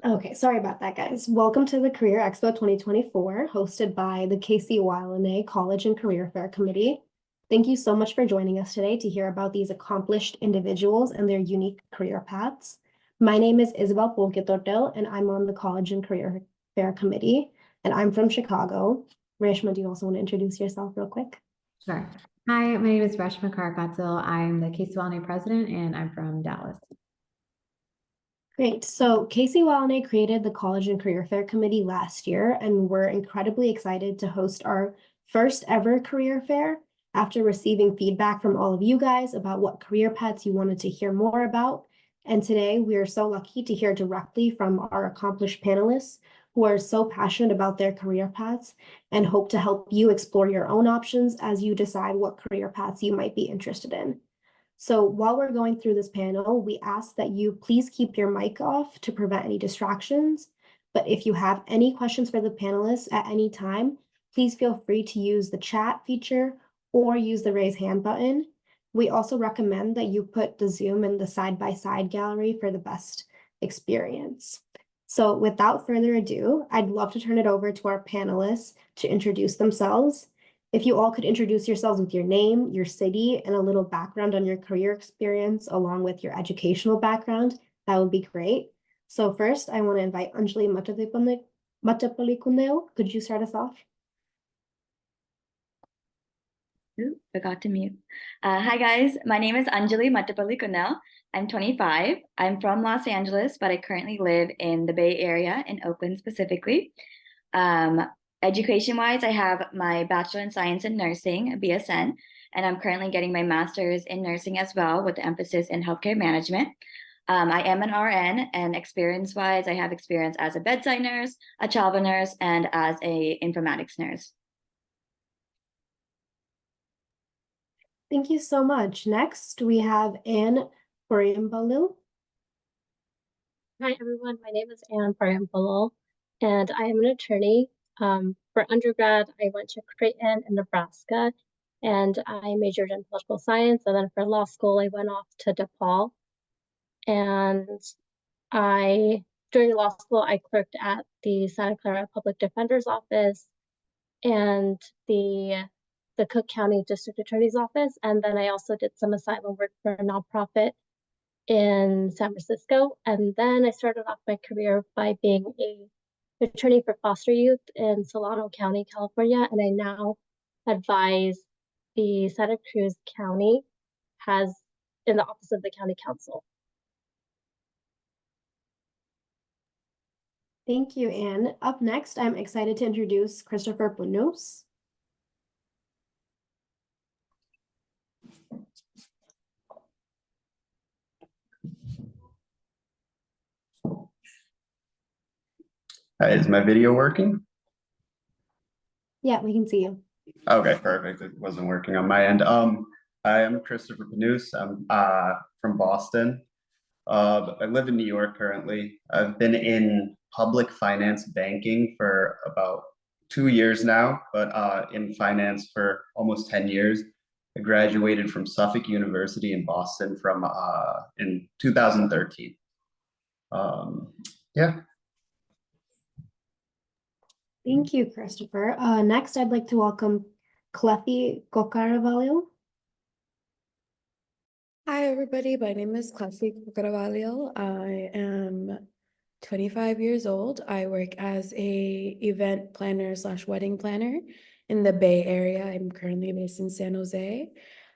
Okay, sorry about that, guys. Welcome to the Career Expo 2024, hosted by the KCYLNA College and Career Fair Committee. Thank you so much for joining us today to hear about these accomplished individuals and their unique career paths. My name is Isabel Pulickathottil, and I'm on the College and Career Fair Committee, and I'm from Chicago. Reshma, do you also want to introduce yourself real quick? Sure. Hi, my name is Reshma Kokkaravalayil. I'm the KCYLNA president, and I'm from Dallas. Great. So KCYLNA created the College and Career Fair Committee last year, and we're incredibly excited to host our first ever career fair after receiving feedback from all of you guys about what career paths you wanted to hear more about. And today we are so lucky to hear directly from our accomplished panelists who are so passionate about their career paths and hope to help you explore your own options as you decide what career paths you might be interested in. So while we're going through this panel, we ask that you please keep your mic off to prevent any distractions. But if you have any questions for the panelists at any time, please feel free to use the chat feature or use the raise hand button. We also recommend that you put the Zoom in the side-by-side gallery for the best experience. So without further ado, I'd love to turn it over to our panelists to introduce themselves. If you all could introduce yourselves with your name, your city, and a little background on your career experience along with your educational background, that would be great. So first, I want to invite Anjely Mattappallikunnel. Could you start us off? Ooh, forgot to mute. Hi guys, my name is Anjely Mattappallikunnel. I'm 25. I'm from Los Angeles, but I currently live in the Bay Area in Oakland specifically. Education-wise, I have my Bachelor in Science in Nursing, a BSN, and I'm currently getting my Master's in Nursing as well with the emphasis in Healthcare Management. I am an RN, and experience-wise, I have experience as a bedside nurse, a travel nurse, and as a informatics nurse. Thank you so much. Next, we have Purayampallil. Hi, everyone. My name is Purayampallil, and I am an attorney. For undergrad, I went to Creighton in Nebraska, and I majored in political science. And then for law school, I went off to DePaul. And during law school, I clerked at the Santa Clara Public Defender's Office and the Cook County District Attorney's Office. And then I also did some asylum work for a nonprofit in San Francisco. And then I started off my career by being an attorney for foster youth in Solano County, California. And I now advise the Santa Cruz County in the Office of the County Council. Thank you, Anne. Up next, I'm excited to introduce Christopher Punnose. Is my video working? Yeah, we can see you. Okay, perfect. It wasn't working on my end. I am Christopher Punnose. I'm from Boston. I live in New York currently. I've been in public finance banking for about 2 years now, but in finance for almost 10 years. I graduated from Suffolk University in Boston in 2013. Yeah. Thank you, Christopher. Next, I'd like to welcome Klefy Kokkaravalayil. Hi, everybody. My name is Klefy Kokkaravalayil. I am 25 years old. I work as a event planner / wedding planner in the Bay Area. I'm currently based in San Jose.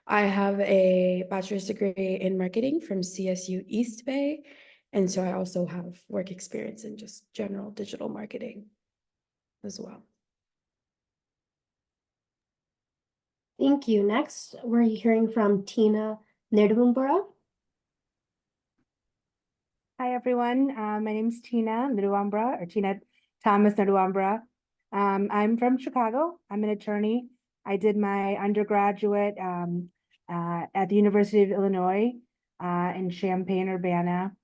I have a bachelor's degree in marketing from CSU East Bay. And so I also have work experience in just general digital marketing as well. Thank you. Next, we're hearing from Teena Neduvampuzha. Hi, everyone. My name is Teena Neduvampuzha, or Teena Thomas Neduvampuzha. I'm from Chicago. I'm an attorney. I did my undergraduate at the University of Illinois in Champaign-Urbana,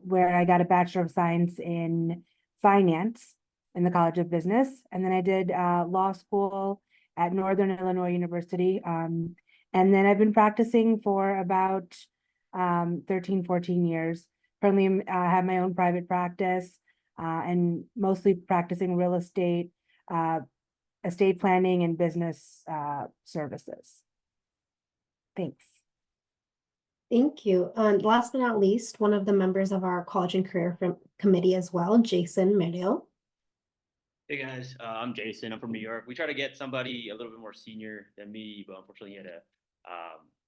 where I got a Bachelor of Science in Finance in the College of Business. And then I did law school at Northern Illinois University. And then I've been practicing for about 13, 14 years. currently have my own private practice and mostly practicing real estate, estate planning and business services. Thanks. Thank you. And last but not least, one of the members of our College and Career Committee as well, Jaison Medayil. Hey guys, I'm Jaison. I'm from New York. We try to get somebody a little bit more senior than me, but unfortunately he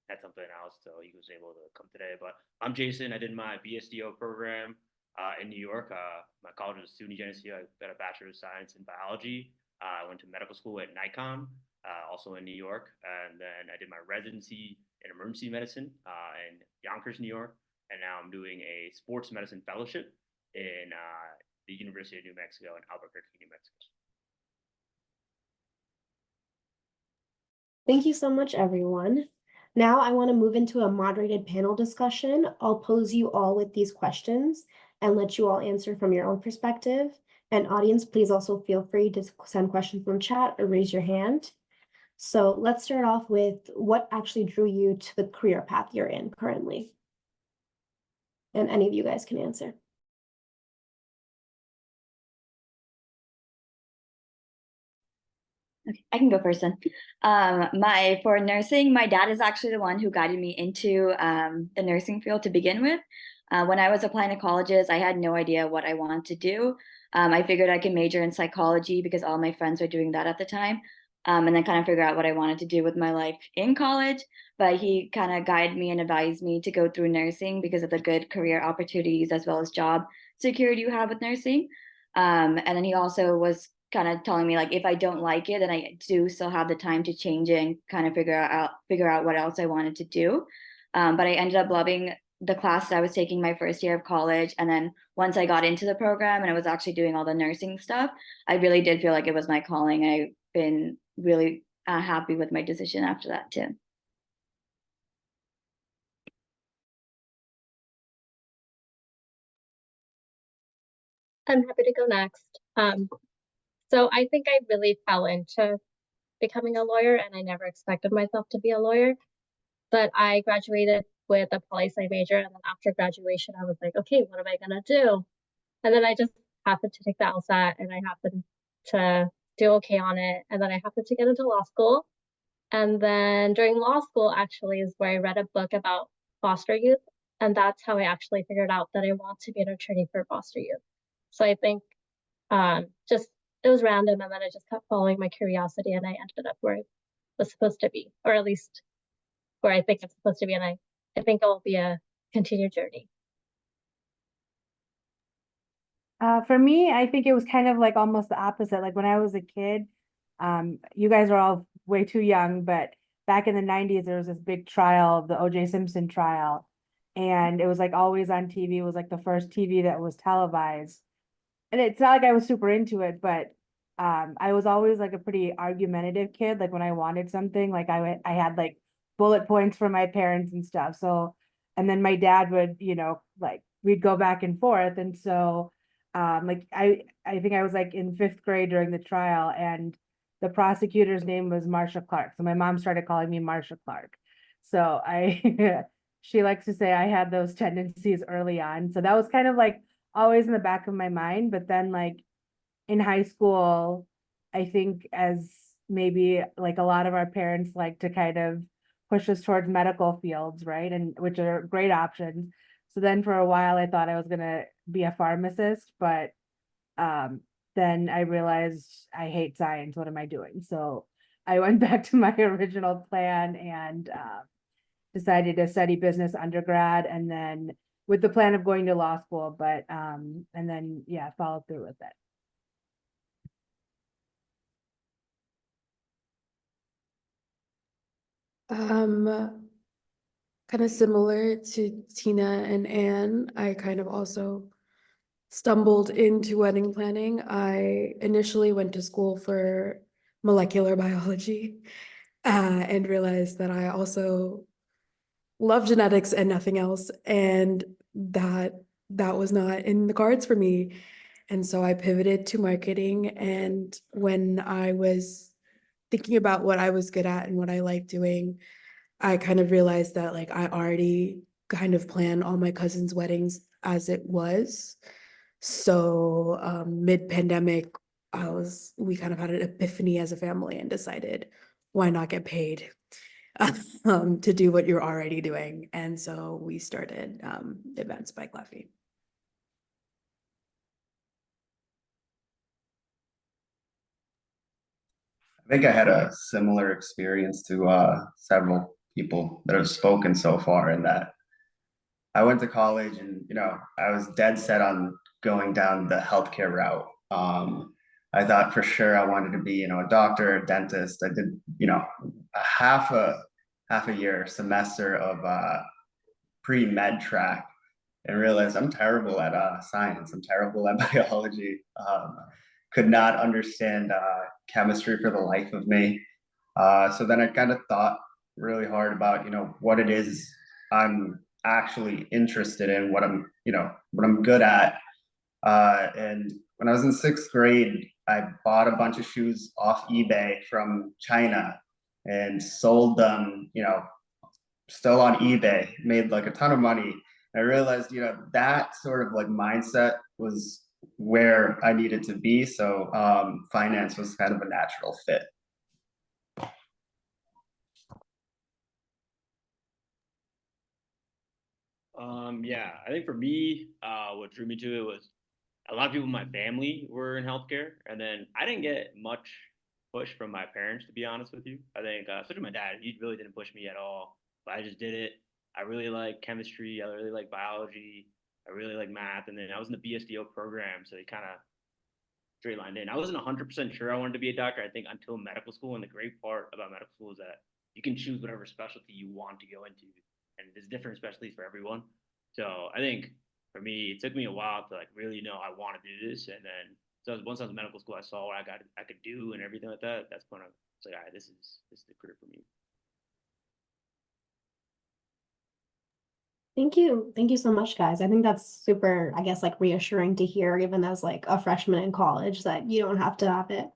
had something else, so he was able to come today. But I'm Jaison. I did my BSDO program in New York. My college was SUNY Geneseo. I got a Bachelor of Science in Biology. I went to medical school at NICOM, also in New York, and then I did my residency in emergency medicine in Yonkers, New York, and now I'm doing a sports medicine fellowship in the University of New Mexico in Albuquerque, New Mexico. Thank you so much, everyone. Now I want to move into a moderated panel discussion. I'll pose you all with these questions and let you all answer from your own perspective. And audience, please also feel free to send questions from chat or raise your hand. So let's start off with what actually drew you to the career path you're in currently. And any of you guys can answer. Okay, I can go first then. For nursing, my dad is actually the one who guided me into the nursing field to begin with. When I was applying to colleges, I had no idea what I wanted to do. I figured I could major in psychology because all my friends were doing that at the time, and then kind of figure out what I wanted to do with my life in college. But he kind of guided me and advised me to go through nursing because of the good career opportunities as well as job security you have with nursing. And then he also was kind of telling me, like, if I don't like it, then I do still have the time to change it and kind of figure out what else I wanted to do. But I ended up loving the classes I was taking my first year of college. And then once I got into the program and I was actually doing all the nursing stuff, I really did feel like it was my calling. I've been really happy with my decision after that too. I'm happy to go next. So I think I really fell into becoming a lawyer, and I never expected myself to be a lawyer. But I graduated with a poli-sci major, and then after graduation, I was like, okay, what am I gonna do? And then I just happened to take the LSAT, and I happened to do okay on it, and then I happened to get into law school. And then during law school, actually, is where I read a book about foster youth, and that's how I actually figured out that I want to be an attorney for foster youth. So I think just it was random, and then I just kept following my curiosity, and I ended up where I was supposed to be, or at least where I think it's supposed to be, and I think it will be a continued journey. For me, I think it was kind of like almost the opposite. Like when I was a kid, you guys are all way too young, but back in the 90s, there was this big trial, the O.J. Simpson trial, and it was like always on TV. It was like the first TV that was televised. And it's not like I was super into it, but I was always like a pretty argumentative kid. Like when I wanted something, like I had like bullet points for my parents and stuff. So, and then my dad would, like we'd go back and forth. And so, like I think I was like in 5th grade during the trial, and the prosecutor's name was Marsha Clark. So my mom started calling me Marsha Clark. So she likes to say I had those tendencies early on. So that was kind of like always in the back of my mind. But then like in high school, I think as maybe like a lot of our parents like to kind of push us towards medical fields, right? And which are great options. So then for a while I thought I was gonna be a pharmacist, but then I realized I hate science. What am I doing? So I went back to my original plan and decided to study business undergrad, and then with the plan of going to law school, but and then follow through with it. Kind of similar to Teena and Anne, I kind of also stumbled into wedding planning. I initially went to school for molecular biology and realized that I also love genetics and nothing else, and that was not in the cards for me. And so I pivoted to marketing, and when I was thinking about what I was good at and what I liked doing, I kind of realized that like I already kind of plan all my cousins' weddings as it was. So mid-pandemic, we kind of had an epiphany as a family and decided, why not get paid to do what you're already doing? And so we started Events by Klefy. I think I had a similar experience to several people that have spoken so far, in that I went to college and, I was dead set on going down the healthcare route. I thought for sure I wanted to be, a doctor, a dentist. I did, a half a year semester of pre-med track, and realized I'm terrible at science. I'm terrible at biology. Could not understand chemistry for the life of me. So then I kind of thought really hard about, what it is I'm actually interested in, what I'm good at. And when I was in 6th grade, I bought a bunch of shoes off eBay from China and sold them, still on eBay, made like a ton of money. I realized, that sort of like mindset was where I needed to be. So finance was kind of a natural fit. Yeah, I think for me, what drew me to it was a lot of people in my family were in healthcare, and then I didn't get much push from my parents, to be honest with you. I think, especially my dad, he really didn't push me at all, but I just did it. I really like chemistry, I really like biology, I really like math, and then I was in the BSDO program, so they kind of straight lined in. I wasn't 100% sure I wanted to be a doctor, I think, until medical school, and the great part about medical school is that you can choose whatever specialty you want to go into, and there's different specialties for everyone. So I think for me, it took me a while to like really know I want to do this, and then once I was in medical school, I saw what I could do and everything like that. That's when I was like, all right, this is the career for me. Thank you. Thank you so much, guys. I think that's super, I guess, like reassuring to hear, even as like a freshman in college, that you don't have to have it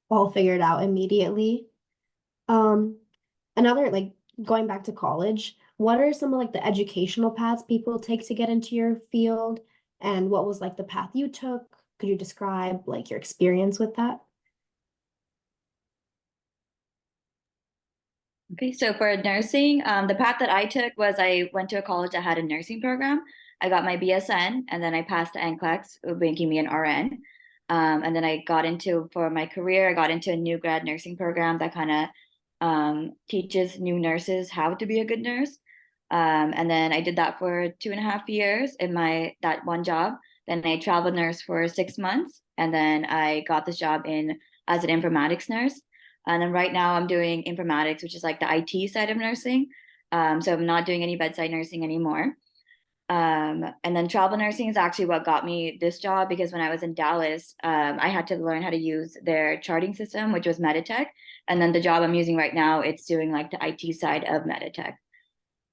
all figured out immediately. Um, Another like going back to college, what are some of like the educational paths people take to get into your field? And what was like the path you took? Could you describe like your experience with that? Okay, so for nursing, the path that I took was I went to a college that had a nursing program. I got my BSN, and then I passed the NCLEX, making me an RN. And then for my career, I got into a new grad nursing program that kind of teaches new nurses how to be a good nurse. And then I did that for 2.5 years in that one job. Then I traveled nurse for 6 months, and then I got this job as an informatics nurse. And then right now I'm doing informatics, which is like the IT side of nursing. So I'm not doing any bedside nursing anymore. And then travel nursing is actually what got me this job, because when I was in Dallas, I had to learn how to use their charting system, which was Meditech. And then the job I'm using right now, it's doing like the IT side of Meditech.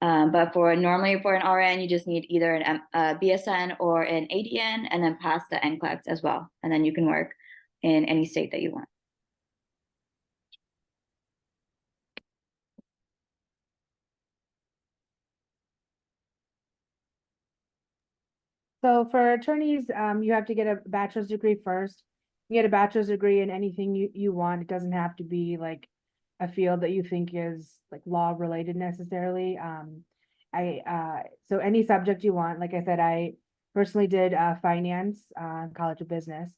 But normally for an RN, you just need either a BSN or an ADN, and then pass the NCLEX as well. And then you can work in any state that you want. So for attorneys, you have to get a bachelor's degree first. You get a bachelor's degree in anything you want. It doesn't have to be like a field that you think is like law related necessarily. So any subject you want. Like I said, I personally did finance, College of Business.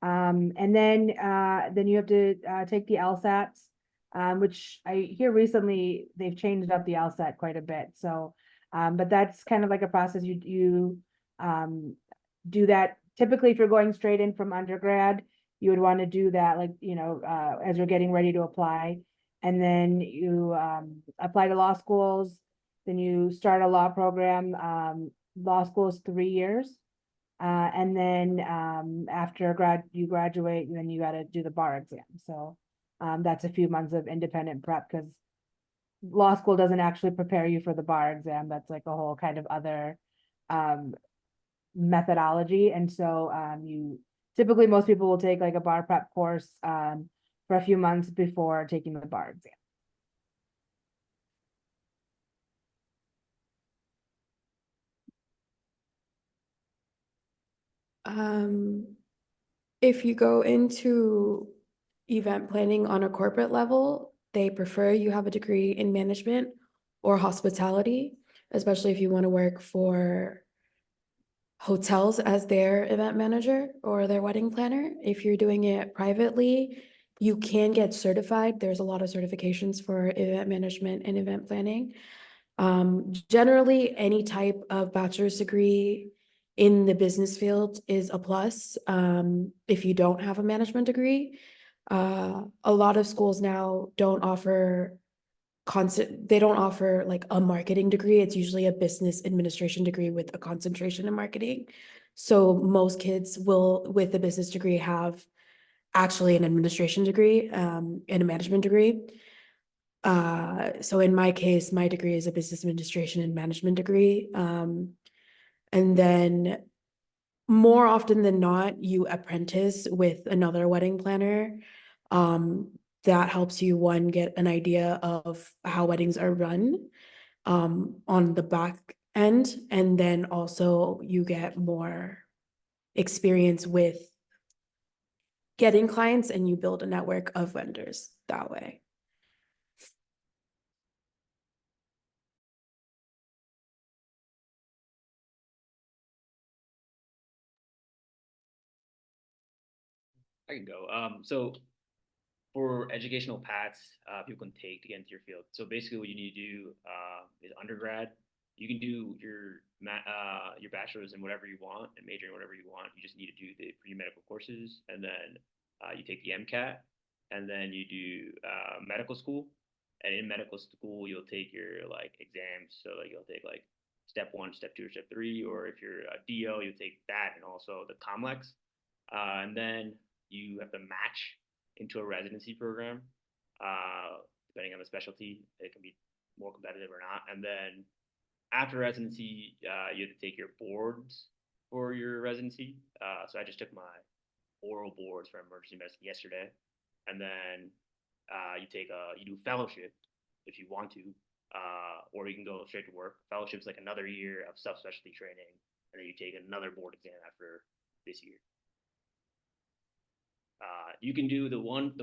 And then you have to take the LSATs, which I hear recently they've changed up the LSAT quite a bit. So, but that's kind of like a process you do that. Typically, if you're going straight in from undergrad, you would want to do that, like, as you're getting ready to apply. And then you apply to law schools, then you start a law program. Law school is 3 years. And then after you graduate, then you got to do the bar exam. So that's a few months of independent prep, because law school doesn't actually prepare you for the bar exam. That's like a whole kind of other methodology. And so typically most people will take like a bar prep course for a few months before taking the bar exam. If you go into event planning on a corporate level, they prefer you have a degree in management or hospitality, especially if you want to work for hotels as their event manager or their wedding planner. If you're doing it privately, you can get certified. There's a lot of certifications for event management and event planning. Generally, any type of bachelor's degree in the business field is a plus. If you don't have a management degree, a lot of schools now don't offer they don't offer like a marketing degree. It's usually a business administration degree with a concentration in marketing. So most kids will, with a business degree, have actually an administration degree, and a management degree. So in my case, my degree is a business administration and management degree. And then more often than not, you apprentice with another wedding planner. That helps you, one, get an idea of how weddings are run on the back end, and then also you get more experience with getting clients and you build a network of vendors that way. I can go. So for educational paths, people can take to get into your field. So basically, what you need to do is undergrad. You can do your bachelor's in whatever you want and major in whatever you want. You just need to do the pre-medical courses, and then you take the MCAT, and then you do medical school. And in medical school, you'll take your like exams. So like you'll take like step 1, step 2, or step 3, or if you're a DO, you take that and also the COMLEX. And then you have to match into a residency program. Depending on the specialty, it can be more competitive or not. And then after residency, you have to take your boards for your residency. So I just took my oral boards for emergency medicine yesterday, and then you do fellowship if you want to, or you can go straight to work. Fellowship's like another year of subspecialty training, and then you take another board exam after this year. You can do the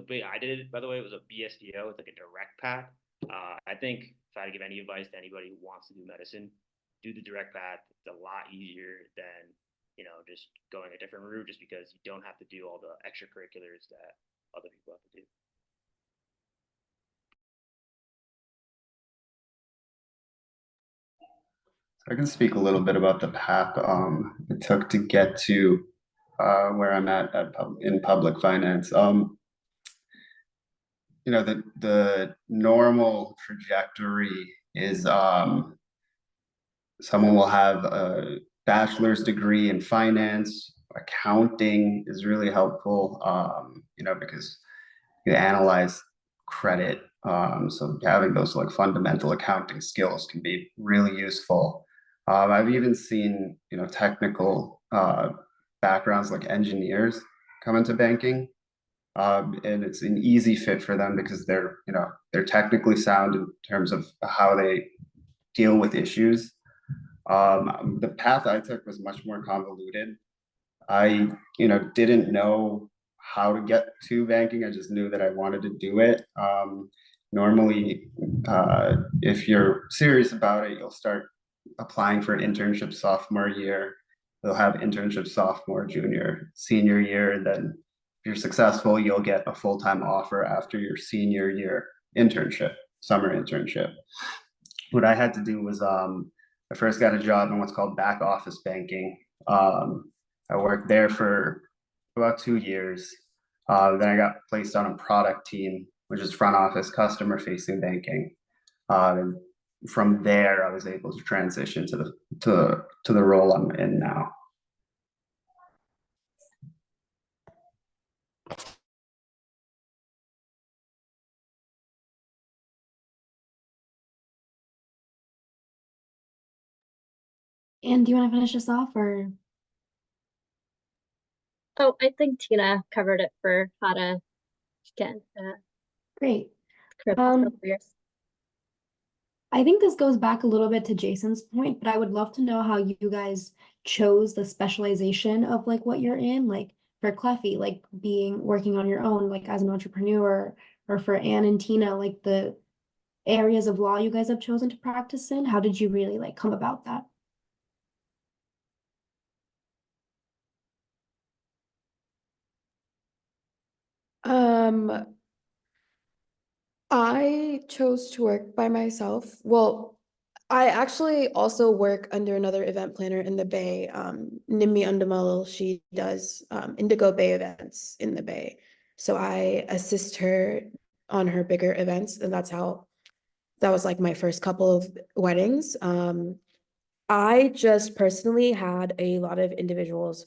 big I did, by the way, it was a BSDO. It's like a direct path. I think if I had to give any advice to anybody who wants to do medicine, do the direct path. It's a lot easier than, just going a different route, just because you don't have to do all the extracurriculars that other people have to do. I can speak a little bit about the path it took to get to where I'm at in public finance. The normal trajectory is someone will have a bachelor's degree in finance. Accounting is really helpful, because you analyze credit. So having those like fundamental accounting skills can be really useful. I've even seen, technical backgrounds like engineers come into banking. And it's an easy fit for them because they're technically sound in terms of how they deal with issues. The path I took was much more convoluted. I, didn't know how to get to banking. I just knew that I wanted to do it. Normally, if you're serious about it, you'll start applying for internship sophomore year. They'll have internship sophomore, junior, senior year. And then if you're successful, you'll get a full-time offer after your senior year internship, summer internship. What I had to do was I first got a job in what's called back office banking. I worked there for about 2 years. Then I got placed on a product team, which is front office customer facing banking. And from there, I was able to transition to the role I'm in now. And do you want to finish us off, or? Oh, I think Teena covered it for how to get Great. careers. I think this goes back a little bit to Jason's point, but I would love to know how you guys chose the specialization of like what you're in, like for Klefy, like working on your own, like as an entrepreneur, or for Anne and Tina, like the areas of law you guys have chosen to practice in. How did you really like come about that? Um, I chose to work by myself. Well, I actually also work under another event planner in the Bay, Nimmi Undamal. She does Indigo Bay events in the Bay. So I assist her on her bigger events, and that was like my first couple of weddings. I just personally had a lot of individuals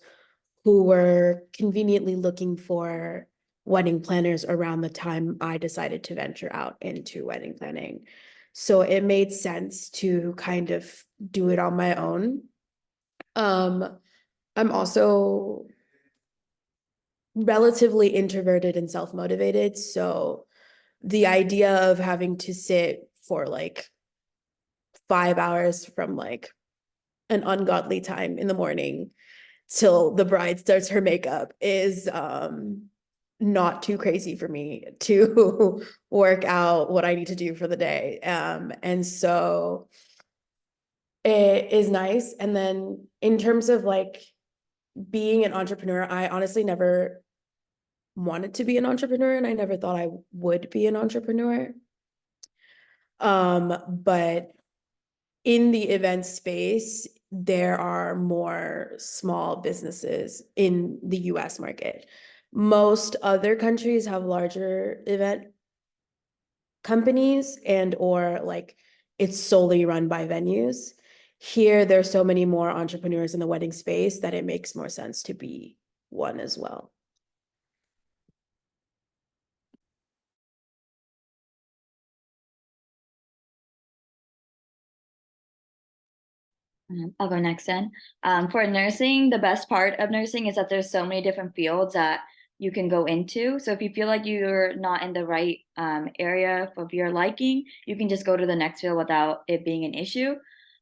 who were conveniently looking for wedding planners around the time I decided to venture out into wedding planning. So it made sense to kind of do it on my own. I'm also relatively introverted and self-motivated, so the idea of having to sit for like 5 hours from like an ungodly time in the morning till the bride starts her makeup is not too crazy for me to work out what I need to do for the day. And so it is nice. And then in terms of like being an entrepreneur, I honestly never wanted to be an entrepreneur, and I never thought I would be an entrepreneur. But in the event space, there are more small businesses in the US market. Most other countries have larger event companies and or like it's solely run by venues. Here, there's so many more entrepreneurs in the wedding space that it makes more sense to be one as well. I'll go next then. For nursing, the best part of nursing is that there's so many different fields that you can go into. So if you feel like you're not in the right area of your liking, you can just go to the next field without it being an issue.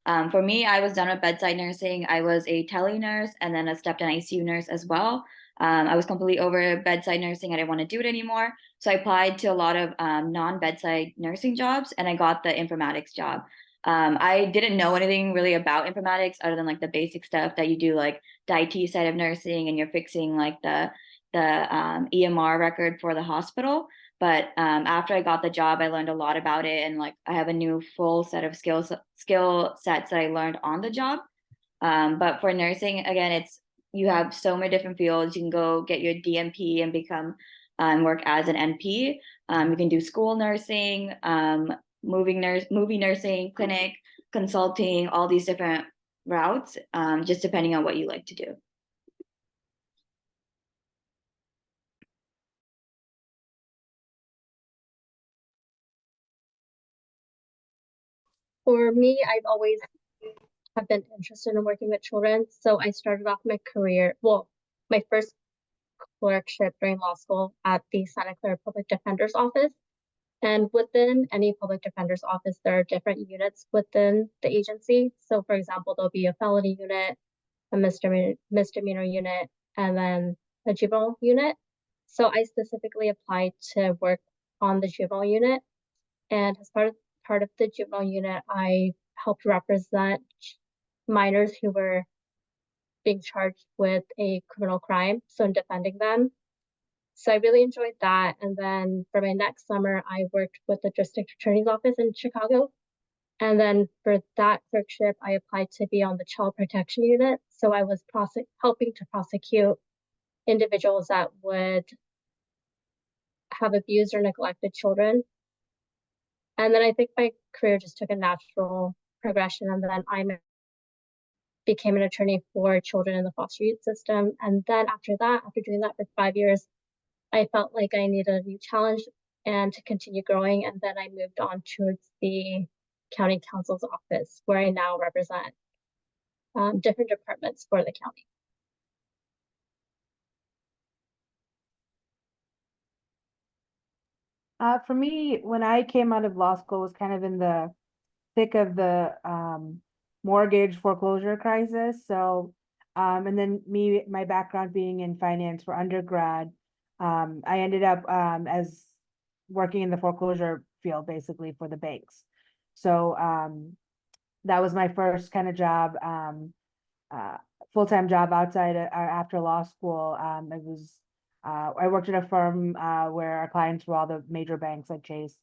For me, I was done with bedside nursing. I was a tele nurse and then a step-down ICU nurse as well. I was completely over bedside nursing. I didn't want to do it anymore. So I applied to a lot of non-bedside nursing jobs, and I got the informatics job. I didn't know anything really about informatics other than like the basic stuff that you do, like the IT side of nursing, and you're fixing like the EMR record for the hospital. But after I got the job, I learned a lot about it, and like I have a new full set of skill sets that I learned on the job. But for nursing, again, it's you have so many different fields. You can go get your DMP and become work as an NP. You can do school nursing, movie nursing, clinic, consulting, all these different routes, just depending on what you like to do. For me, I've always have been interested in working with children. So I started off my career, well, my first clerkship during law school at the Santa Clara Public Defender's Office. And within any public defender's office, there are different units within the agency. So for example, there'll be a felony unit, a misdemeanor unit, and then a juvenile unit. So I specifically applied to work on the juvenile unit. And as part of the juvenile unit, I helped represent minors who were being charged with a criminal crime, so in defending them. So I really enjoyed that. And then for my next summer, I worked with the district attorney's office in Chicago. And then for that clerkship, I applied to be on the child protection unit. So I was helping to prosecute individuals that would have abused or neglected children. And then I think my career just took a natural progression. And then I became an attorney for children in the foster youth system. And then after that, after doing that for 5 years, I felt like I needed a new challenge and to continue growing. And then I moved on towards the county counsel's office, where I now represent different departments for the county. For me, when I came out of law school, was kind of in the thick of the mortgage foreclosure crisis. So, and then my background being in finance for undergrad, I ended up as working in the foreclosure field basically for the banks. So that was my first kind of job, full-time job outside after law school. It was I worked at a firm where our clients were all the major banks like Chase,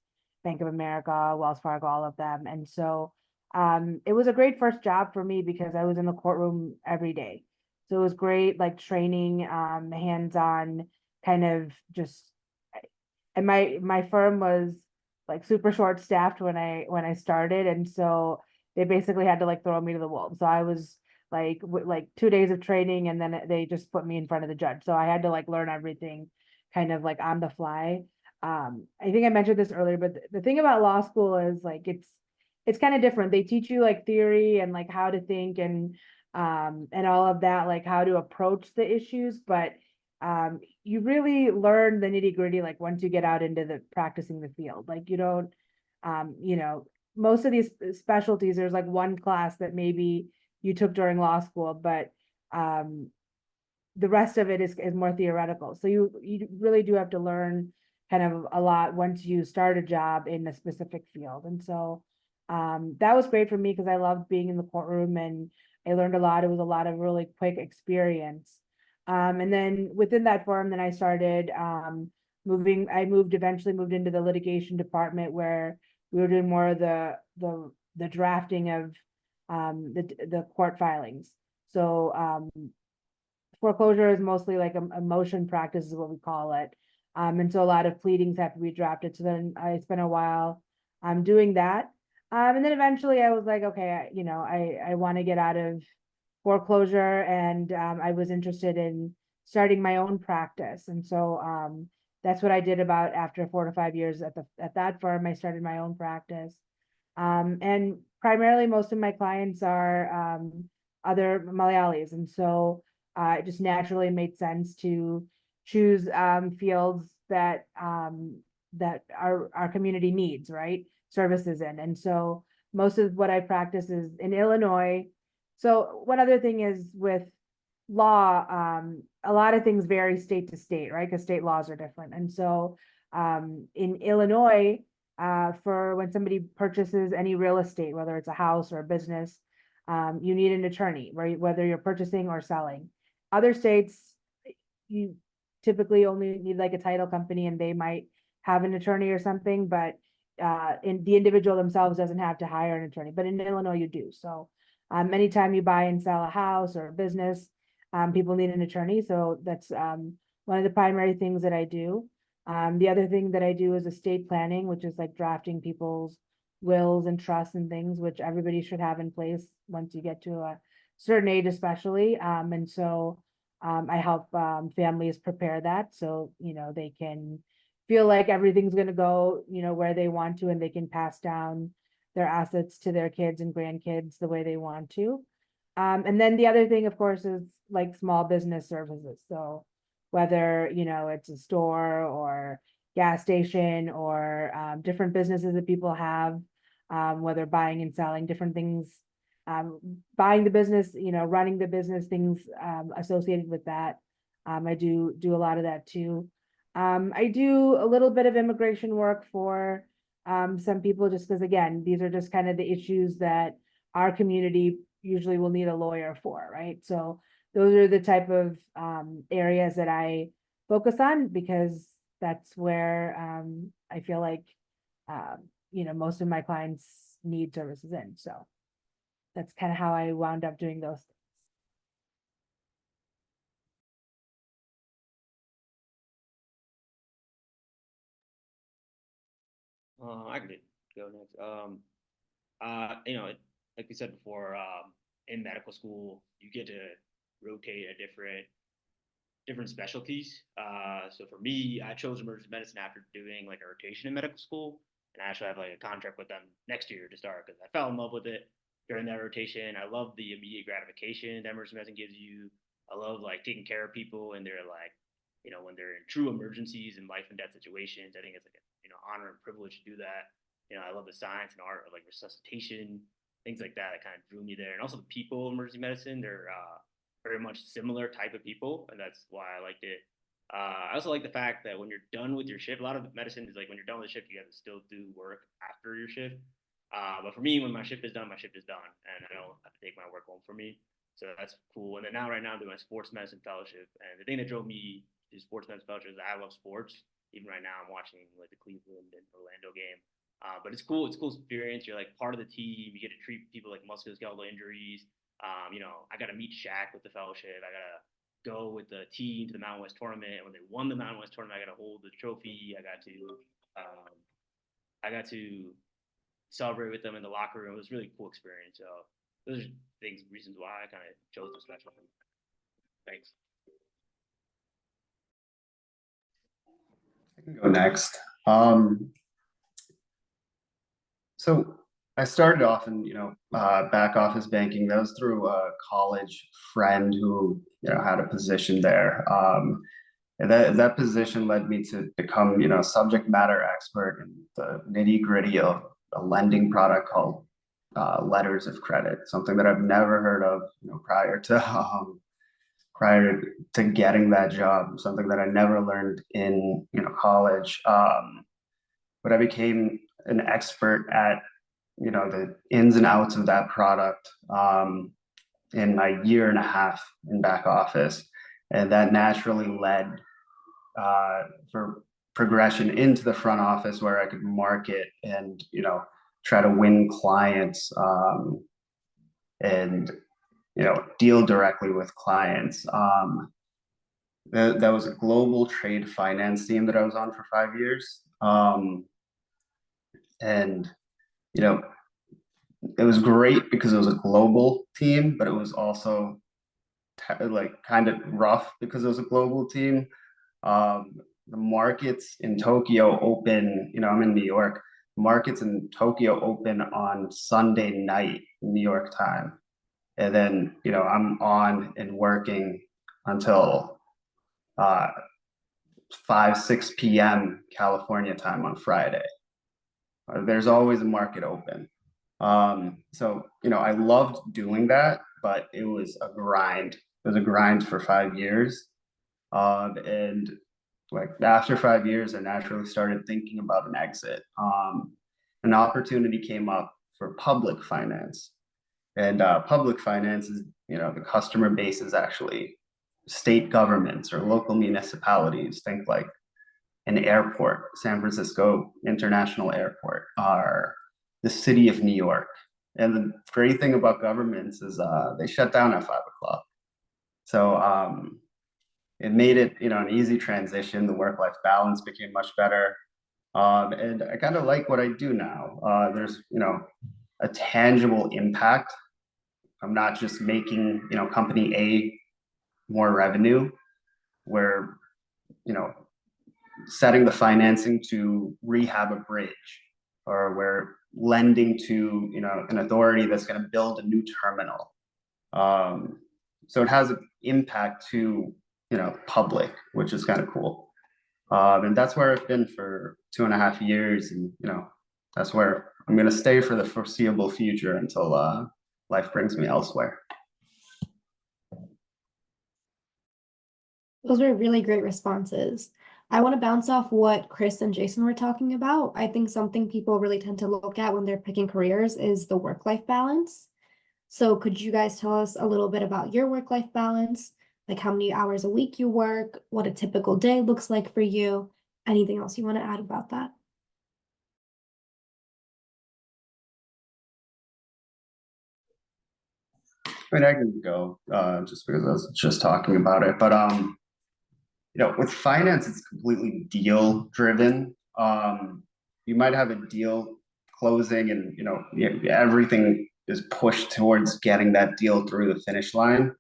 Bank of America, Wells Fargo, all of them. And so it was a great first job for me because I was in the courtroom every day. So it was great, like training, hands-on, kind of just. And my firm was like super short-staffed when I started, and so they basically had to like throw me to the wolves. So I was like 2 days of training, and then they just put me in front of the judge. So I had to like learn everything kind of like on the fly. I think I mentioned this earlier, but the thing about law school is like it's kind of different. They teach you like theory and like how to think and all of that, like how to approach the issues, but you really learn the nitty-gritty like once you get out into the practicing the field. Like you don't most of these specialties, there's like one class that maybe you took during law school, but the rest of it is more theoretical. So you really do have to learn kind of a lot once you start a job in a specific field. And so that was great for me because I loved being in the courtroom and I learned a lot. It was a lot of really quick experience. And then within that firm, then I started eventually moved into the litigation department where we were doing more of the drafting of the court filings. So foreclosure is mostly like a motion practice is what we call it. And so a lot of pleadings have to be drafted. So then I spent a while doing that. And then eventually I was like, okay, I want to get out of foreclosure, and I was interested in starting my own practice. And so that's what I did about after 4 to 5 years at that firm. I started my own practice. And primarily most of my clients are other Malayalis. And so it just naturally made sense to choose fields that our community needs, right? Services in. And so most of what I practice is in Illinois. So one other thing is with law, a lot of things vary state to state, right? Because state laws are different. And so in Illinois, for when somebody purchases any real estate, whether it's a house or a business, you need an attorney, right? Whether you're purchasing or selling. Other states, you typically only need like a title company and they might have an attorney or something, but in the individual themselves doesn't have to hire an attorney. But in Illinois, you do. So anytime you buy and sell a house or a business, people need an attorney. So that's one of the primary things that I do. The other thing that I do is estate planning, which is like drafting people's wills and trusts and things, which everybody should have in place once you get to a certain age, especially. And so I help families prepare that so, they can feel like everything's going to go, where they want to, and they can pass down their assets to their kids and grandkids the way they want to. And then the other thing, of course, is like small business services. So whether, it's a store or gas station or different businesses that people have, whether buying and selling different things, buying the business, running the business, things associated with that. I do a lot of that too. I do a little bit of immigration work for some people just because, again, these are just kind of the issues that our community usually will need a lawyer for, right? So those are the type of areas that I focus on because that's where I feel like, most of my clients need services in. So that's kind of how I wound up doing those things. I could go next. Like we said before, in medical school, you get to rotate at different specialties. So for me, I chose emergency medicine after doing like a rotation in medical school, and I actually have like a contract with them next year to start because I fell in love with it during that rotation. I love the immediate gratification that emergency medicine gives you. I love like taking care of people and they're like, when they're in true emergencies and life and death situations. I think it's like honor and privilege to do that. I love the science and art of like resuscitation, things like that kind of drew me there. And also the people in emergency medicine, they're very much similar type of people, and that's why I liked it. I also like the fact that when you're done with your shift, a lot of medicine is like when you're done with the shift, you have to still do work after your shift. But for me, when my shift is done, and I don't have to take my work home for me. So that's cool. And then right now I'm doing my sports medicine fellowship. And the thing that drove me to sports medicine fellowship is I love sports. Even right now, I'm watching like the Cleveland and Orlando game. But it's cool. It's a cool experience. You're like part of the team. You get to treat people like musculoskeletal injuries. I got to meet Shaq with the fellowship. I got to go with the team to the Mountain West tournament. And when they won the Mountain West tournament, I got to hold the trophy. I got to celebrate with them in the locker room. It was a really cool experience. So those are reasons why I kind of chose the special. Thanks. I can go next. So I started off in, back office banking. That was through a college friend who, had a position there. And that position led me to become, subject matter expert in the nitty gritty of a lending product called letters of credit, something that I've never heard of, prior to getting that job, something that I never learned in, college. But I became an expert at, the ins and outs of that product in my year and a half in back office. And that naturally led for progression into the front office where I could market and, try to win clients and, deal directly with clients. That was a global trade finance team that I was on for 5 years. And, it was great because it was a global team, but it was also kind of rough because it was a global team. The markets in Tokyo open, I'm in New York. Markets in Tokyo open on Sunday night, New York time. And then, I'm on and working until 5-6 p.m. California time on Friday. There's always a market open. So, I loved doing that, but it was a grind. It was a grind for 5 years. And like after 5 years, I naturally started thinking about an exit. An opportunity came up for public finance. And public finance is, the customer base is actually state governments or local municipalities. Think like an airport, San Francisco International Airport, or the city of New York. And the great thing about governments is they shut down at 5 o'clock. So it made it, an easy transition. The work-life balance became much better. And I kind of like what I do now. There's, a tangible impact. I'm not just making, company A more revenue. We're, setting the financing to rehab a bridge, or we're lending to, an authority that's going to build a new terminal. So it has an impact to, public, which is kind of cool. And that's where I've been for 2.5 years. And, that's where I'm going to stay for the foreseeable future until life brings me elsewhere. Those were really great responses. I want to bounce off what Chris and Jaison were talking about. I think something people really tend to look at when they're picking careers is the work-life balance. So could you guys tell us a little bit about your work-life balance? Like how many hours a week you work, what a typical day looks like for you? Anything else you want to add about that? I mean, I can go just because I was just talking about it, but with finance, it's completely deal driven. You might have a deal closing, and everything is pushed towards getting that deal through the finish line.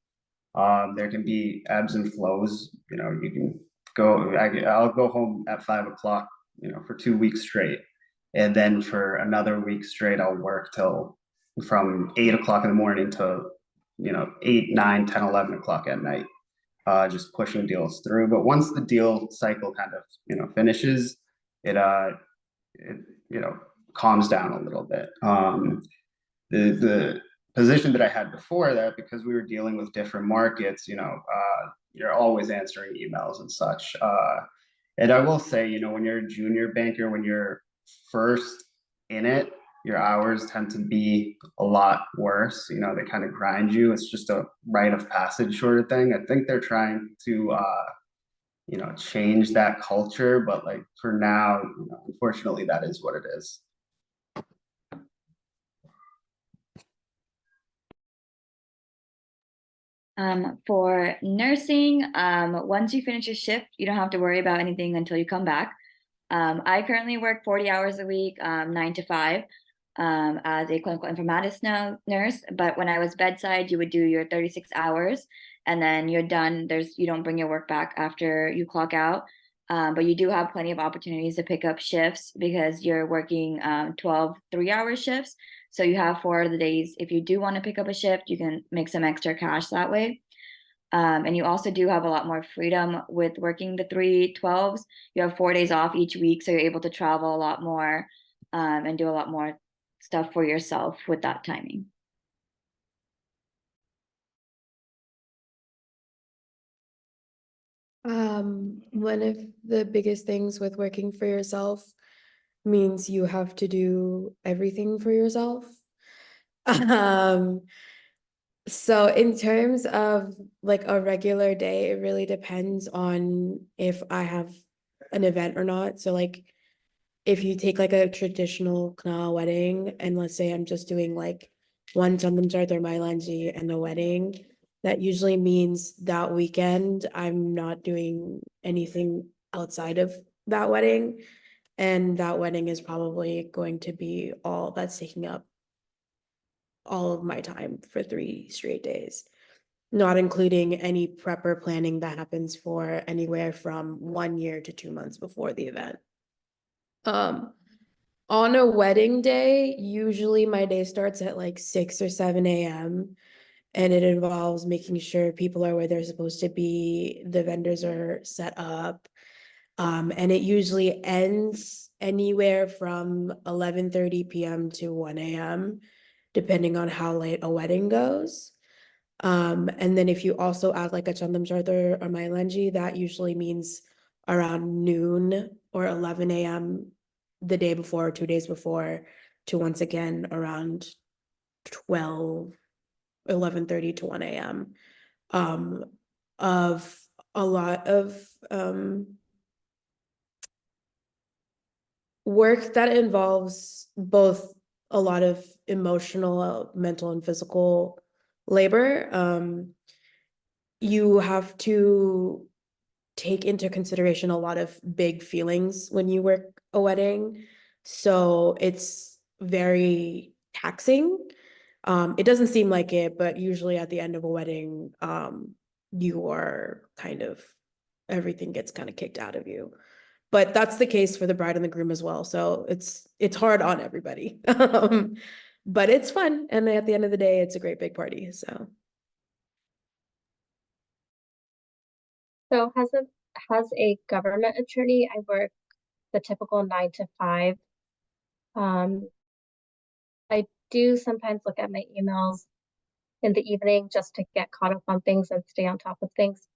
There can be ebbs and flows. You can go. I'll go home at 5 o'clock. For 2 weeks straight, and then for another week straight, I'll work till from 8 o'clock in the morning to 8, 9, 10, 11 o'clock at night. Just pushing deals through. But once the deal cycle kind of finishes, it calms down a little bit. The position that I had before that, because we were dealing with different markets, you're always answering emails and such. And I will say, when you're a junior banker, when you're first in it, your hours tend to be a lot worse. They kind of grind you. It's just a rite of passage sort of thing. I think they're trying to change that culture, but like for now, unfortunately, that is what it is. For nursing, once you finish your shift, you don't have to worry about anything until you come back. I currently work 40 hours a week, 9 to 5, as a clinical informatics nurse. But when I was bedside, you would do your 36 hours and then you're done. You don't bring your work back after you clock out. But you do have plenty of opportunities to pick up shifts because you're working 12 3-hour shifts. So you have 4 of the days. If you do want to pick up a shift, you can make some extra cash that way. And you also do have a lot more freedom with working the 3/12s. You have 4 days off each week, so you're able to travel a lot more and do a lot more stuff for yourself with that timing. One of the biggest things with working for yourself means you have to do everything for yourself. So in terms of like a regular day, it really depends on if I have an event or not. So like if you take like a traditional KCYLNA wedding and let's say I'm just doing like one Mattappallikunnel and a wedding, that usually means that weekend I'm not doing anything outside of that wedding. And that wedding is probably going to be all that's taking up all of my time for 3 straight days, not including any prepper planning that happens for anywhere from 1 year to 2 months before the event. On a wedding day, usually my day starts at like 6 or 7 a.m. and it involves making sure people are where they're supposed to be, the vendors are set up. And it usually ends anywhere from 11:30 p.m. to 1 a.m., depending on how late a wedding goes. And then if you also add like a Chandamsharthar or Mailanji, that usually means around noon or 11 a.m. the day before, 2 days before, to once again around 11:30 to 1 a.m. Of a lot of work that involves both a lot of emotional, mental, and physical labor. You have to take into consideration a lot of big feelings when you work a wedding. So it's very taxing. It doesn't seem like it, but usually at the end of a wedding, you are everything gets kind of kicked out of you. But that's the case for the bride and the groom as well. So it's hard on everybody. But it's fun. And at the end of the day, it's a great big party. So As a government attorney, I work the typical 9 to 5. I do sometimes look at my emails in the evening just to get caught up on things and stay on top of things.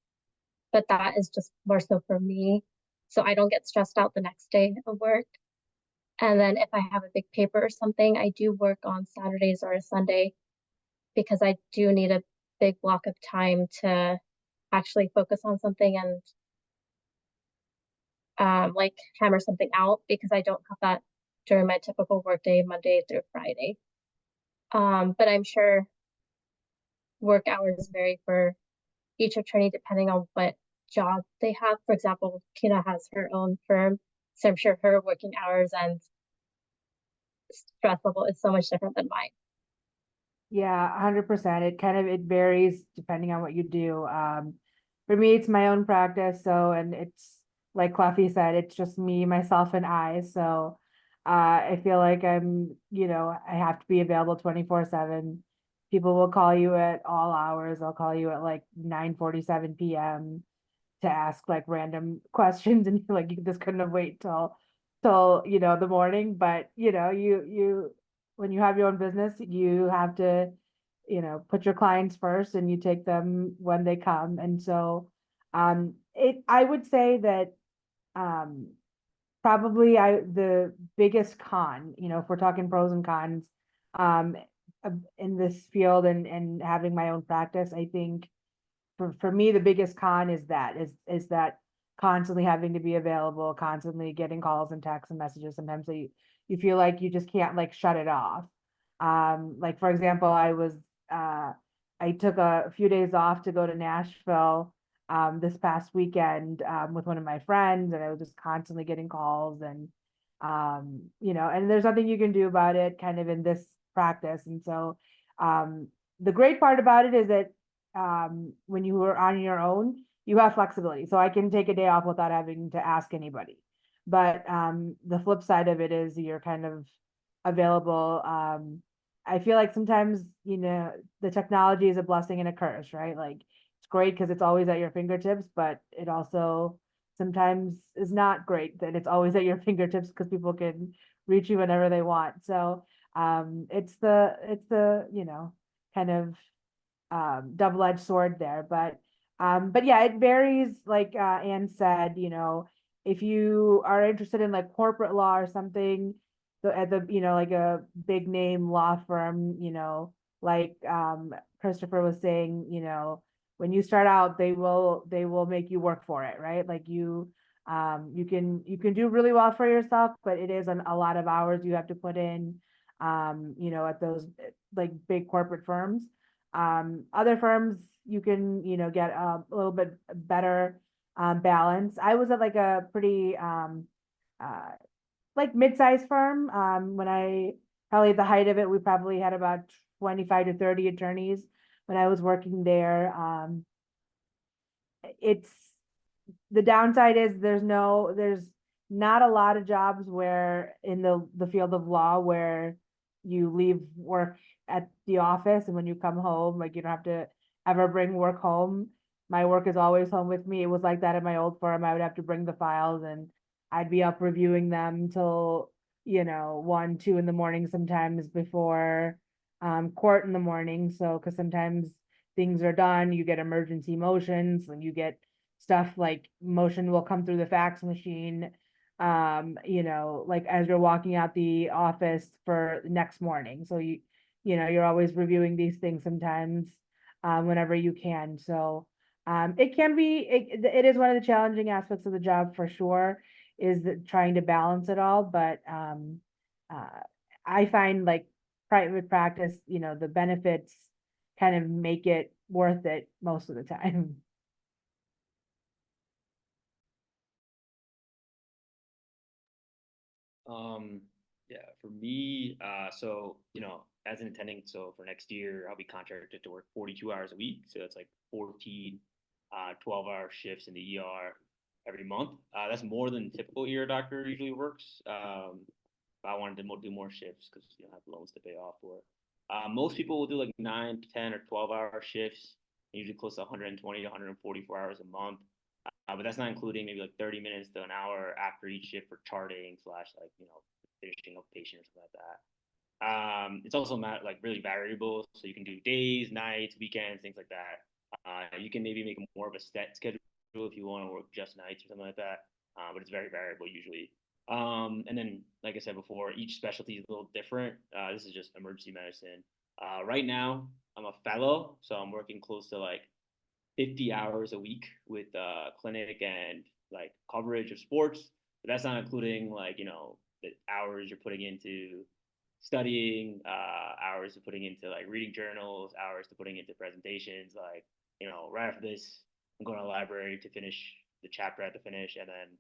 But that is just more so for me. So I don't get stressed out the next day of work. And then if I have a big paper or something, I do work on Saturdays or a Sunday because I do need a big block of time to actually focus on something and like hammer something out because I don't have that during my typical workday, Monday through Friday. But I'm sure work hours vary for each attorney depending on what job they have. For example, Teena has her own firm, so I'm sure her working hours and stress level is so much different than mine. Yeah, 100%. It varies depending on what you do. For me, it's my own practice. So, and it's like Klefy said, it's just me, myself, and I. So, I feel like I have to be available 24/7. People will call you at all hours. I'll call you at like 9:47 p.m. to ask like random questions, and you're like, this couldn't have waited till till, the morning, but when you have your own business, you have to, put your clients first and you take them when they come. And so, I would say that, probably the biggest con, if we're talking pros and cons, um, in this field and having my own practice, I think for me, the biggest con is that constantly having to be available, constantly getting calls and texts and messages. Sometimes you feel like you just can't like shut it off. Like for example, I took a few days off to go to Nashville this past weekend with one of my friends, and I was just constantly getting calls and and there's nothing you can do about it kind of in this practice. And so the great part about it is that when you are on your own, you have flexibility. So I can take a day off without having to ask anybody. But the flip side of it is you're kind of available. I feel like sometimes, the technology is a blessing and a curse, right? Like it's great because it's always at your fingertips, but it also sometimes is not great that it's always at your fingertips because people can reach you whenever they want. So it's the kind of double-edged sword there. But yeah, it varies, like Anne said, if you are interested in like corporate law or something, at the like a big name law firm, like Christopher was saying, when you start out, they will make you work for it, right? Like you can do really well for yourself, but it is a lot of hours you have to put in, at those like big corporate firms. Other firms you can, get a little bit better balance. I was at like a pretty like mid-sized firm. When I probably at the height of it, we probably had about 25 to 30 attorneys when I was working there. It's the downside is there's not a lot of jobs where in the field of law where you leave work at the office and when you come home, like you don't have to ever bring work home. My work is always home with me. It was like that at my old firm. I would have to bring the files and I'd be up reviewing them till, 1, 2 in the morning, sometimes before court in the morning. So, because sometimes things are done, you get emergency motions and you get stuff like motion will come through the fax machine, like as you're walking out the office for the next morning. So you're always reviewing these things sometimes, whenever you can. So it can be, it is one of the challenging aspects of the job for sure, is that trying to balance it all. But I find like private practice, the benefits kind of make it worth it most of the time. Yeah, for me, so as an attending, so for next year, I'll be contracted to work 42 hours a week. So that's like 14 12-hour shifts in the ER every month. That's more than typical ER doctor usually works. I wanted to do more shifts because you don't have loans to pay off for. Most people will do like 9, 10, or 12-hour shifts, usually close to 120 to 144 hours a month. But that's not including maybe like 30 minutes to an hour after each shift for charting / like finishing up patient or something like that. It's also like really variable, so you can do days, nights, weekends, things like that. You can maybe make more of a set schedule if you want to work just nights or something like that. But it's very variable usually. And then, like I said before, each specialty is a little different. This is just emergency medicine. Right now, I'm a fellow, so I'm working close to like 50 hours a week with clinic and like coverage of sports. But that's not including like, the hours you're putting into studying, hours of putting into like reading journals, hours to putting into presentations. Like, right after this, I'm going to the library to finish the chapter I have to finish, and then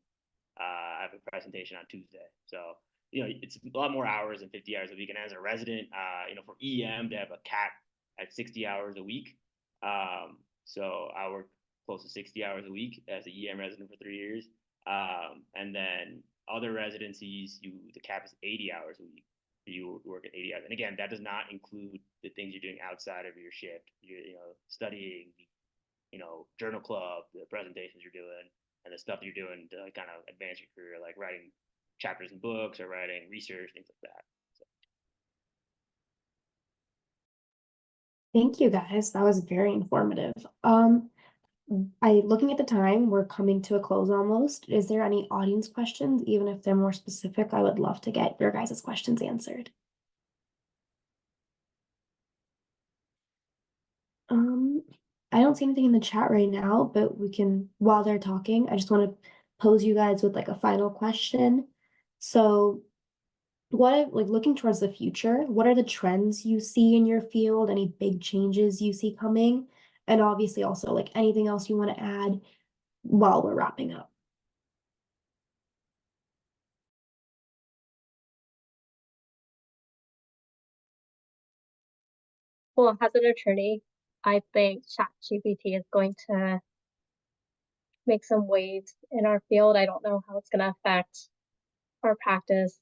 I have a presentation on Tuesday. So, it's a lot more hours than 50 hours a week. And as a resident, for EM, they have a cap at 60 hours a week. So I work close to 60 hours a week as an EM resident for 3 years. And then other residencies, the cap is 80 hours a week. You work at 80 hours. And again, that does not include the things you're doing outside of your shift. You're, studying, journal club, the presentations you're doing, and the stuff you're doing to kind of advance your career, like writing chapters in books or writing research, things like that. Thank you guys. That was very informative. Looking at the time, we're coming to a close almost. Is there any audience questions? Even if they're more specific, I would love to get your guys' questions answered. I don't see anything in the chat right now, but we can, while they're talking, I just want to pose you guys with like a final question. So like looking towards the future, what are the trends you see in your field? Any big changes you see coming? And obviously also like anything else you want to add while we're wrapping up. Well, as an attorney, I think ChatGPT is going to make some waves in our field. I don't know how it's going to affect our practice,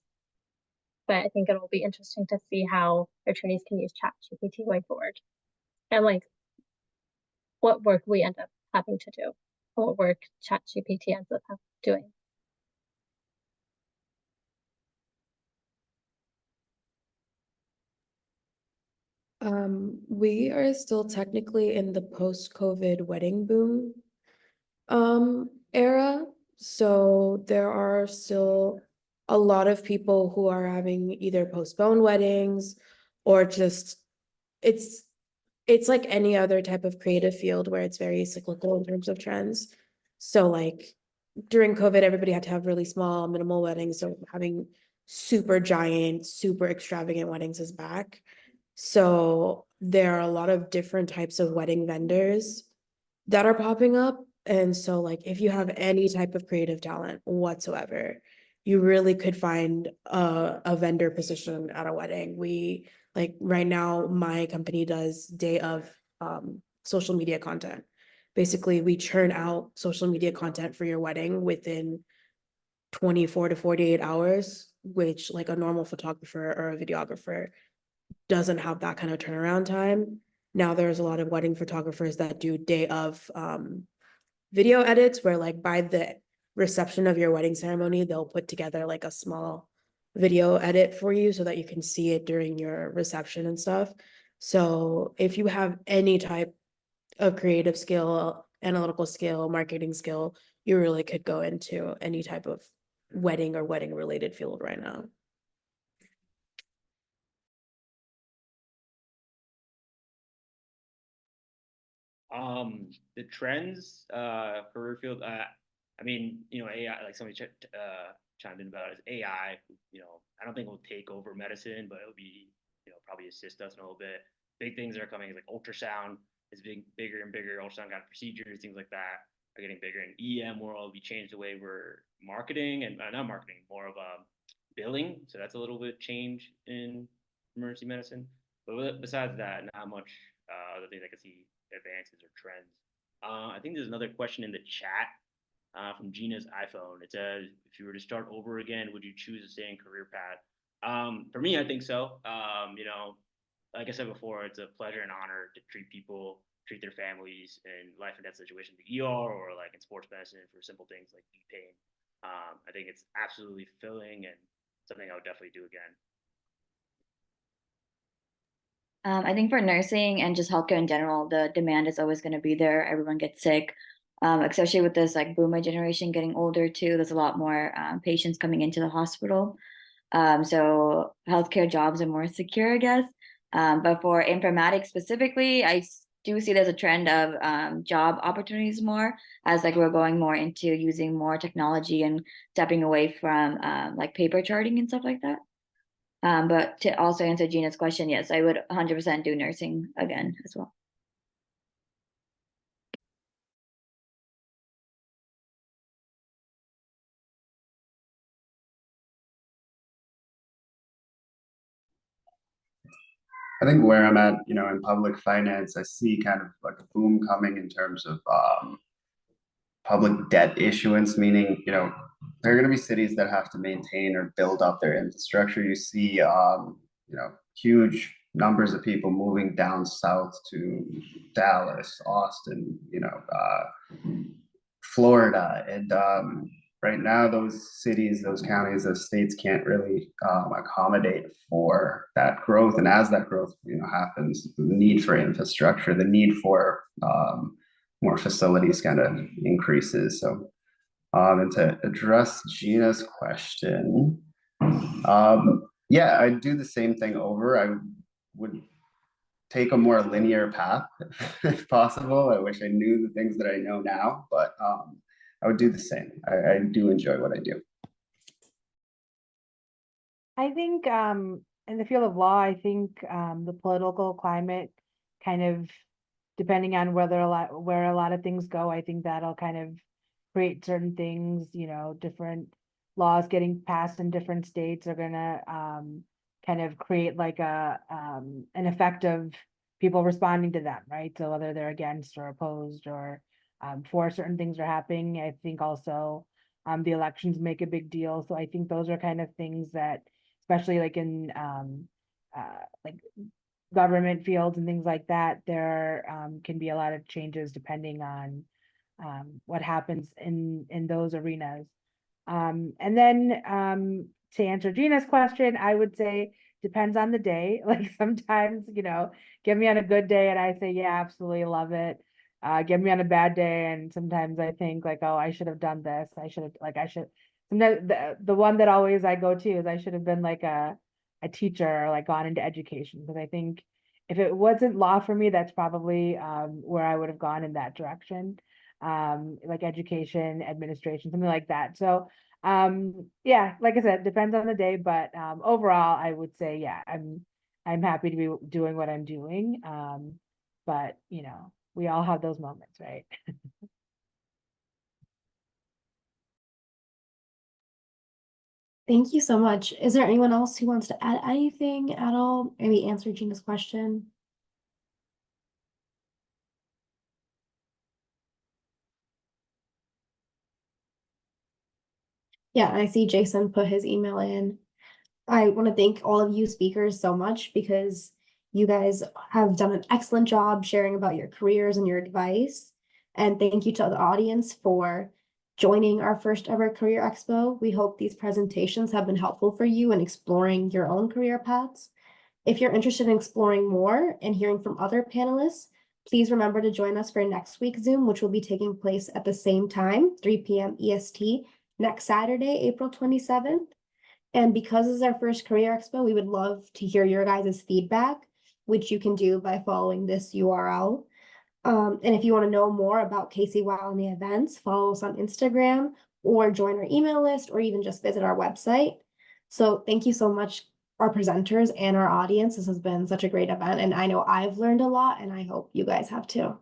but I think it'll be interesting to see how attorneys can use ChatGPT going forward, and like what work we end up having to do, what work ChatGPT ends up doing. We are still technically in the post-COVID wedding boom era. So there are still a lot of people who are having either postponed weddings or just it's like any other type of creative field where it's very cyclical in terms of trends. So like during COVID, everybody had to have really small, minimal weddings. So having super giant, super extravagant weddings is back. So there are a lot of different types of wedding vendors that are popping up. And so like if you have any type of creative talent whatsoever, you really could find a vendor position at a wedding. We like right now, my company does day of social media content. Basically, we churn out social media content for your wedding within 24 to 48 hours, which like a normal photographer or a videographer doesn't have that kind of turnaround time. Now there's a lot of wedding photographers that do day of video edits where like by the reception of your wedding ceremony, they'll put together like a small video edit for you so that you can see it during your reception and stuff. So if you have any type of creative skill, analytical skill, marketing skill, you really could go into any type of wedding or wedding related field right now. The trends, career field, I mean, AI, like somebody chimed in about it, is AI, I don't think it will take over medicine, but it'll be, probably assist us in a little bit. Big things that are coming is like ultrasound is bigger and bigger. Ultrasound kind of procedures, things like that are getting bigger. In EM world, we changed the way we're marketing and not marketing, more of billing. So that's a little bit change in emergency medicine. But besides that, not much other things I can see advances or trends. I think there's another question in the chat from Gina's iPhone. It says, if you were to start over again, would you choose the same career path? For me, I think so. Like I said before, it's a pleasure and honor to treat their families in life and death situations, the ER or like in sports medicine for simple things like knee pain. I think it's absolutely fulfilling and something I would definitely do again. I think for nursing and just healthcare in general, the demand is always going to be there. Everyone gets sick, especially with this like boomer generation getting older too. There's a lot more patients coming into the hospital. So healthcare jobs are more secure, I guess. But for informatics specifically, I do see there's a trend of job opportunities more as like we're going more into using more technology and stepping away from like paper charting and stuff like that. But to also answer Gina's question, yes, I would 100% do nursing again as well. I think where I'm at, in public finance, I see kind of like a boom coming in terms of public debt issuance, meaning, there are going to be cities that have to maintain or build up their infrastructure. You see, huge numbers of people moving down south to Dallas, Austin, Florida, and right now, those cities, those counties, those states can't really accommodate for that growth. And as that growth, happens, the need for infrastructure, the need for more facilities kind of increases. So, and to address Gina's question, yeah, I'd do the same thing over. I would take a more linear path if possible. I wish I knew the things that I know now, but I would do the same. I do enjoy what I do. I think in the field of law, I think the political climate kind of, depending on where a lot of things go, I think that'll kind of create certain things, different laws getting passed in different states are gonna kind of create like an effect of people responding to them, right? So whether they're against or opposed or for certain things are happening, I think also the elections make a big deal. So I think those are kind of things that, especially like in like government fields and things like that, there can be a lot of changes depending on what happens in those arenas. And then to answer Gina's question, I would say depends on the day. Like sometimes, get me on a good day and I say, yeah, absolutely love it. Get me on a bad day and sometimes I think like, oh, I should have done this. Sometimes the one that always I go to is I should have been like a teacher or like gone into education, because I think if it wasn't law for me, that's probably where I would have gone in that direction. Like education, administration, something like that. So yeah, like I said, depends on the day, but overall I would say, yeah, I'm happy to be doing what I'm doing. But we all have those moments, right? Thank you so much. Is there anyone else who wants to add anything at all? Maybe answer Gina's question? Yeah, I see Jason put his email in. I want to thank all of you speakers so much because you guys have done an excellent job sharing about your careers and your advice. And thank you to the audience for joining our first ever Career Expo. We hope these presentations have been helpful for you in exploring your own career paths. If you're interested in exploring more and hearing from other panelists, please remember to join us for next week's Zoom, which will be taking place at the same time, 3 p.m. EST, next Saturday, April 27th. And because this is our first Career Expo, we would love to hear your guys' feedback, which you can do by following this URL. And if you want to know more about KCYLNA events, follow us on Instagram or join our email list or even just visit our website. So thank you so much, our presenters and our audience. This has been such a great event, and I know I've learned a lot, and I hope you guys have too.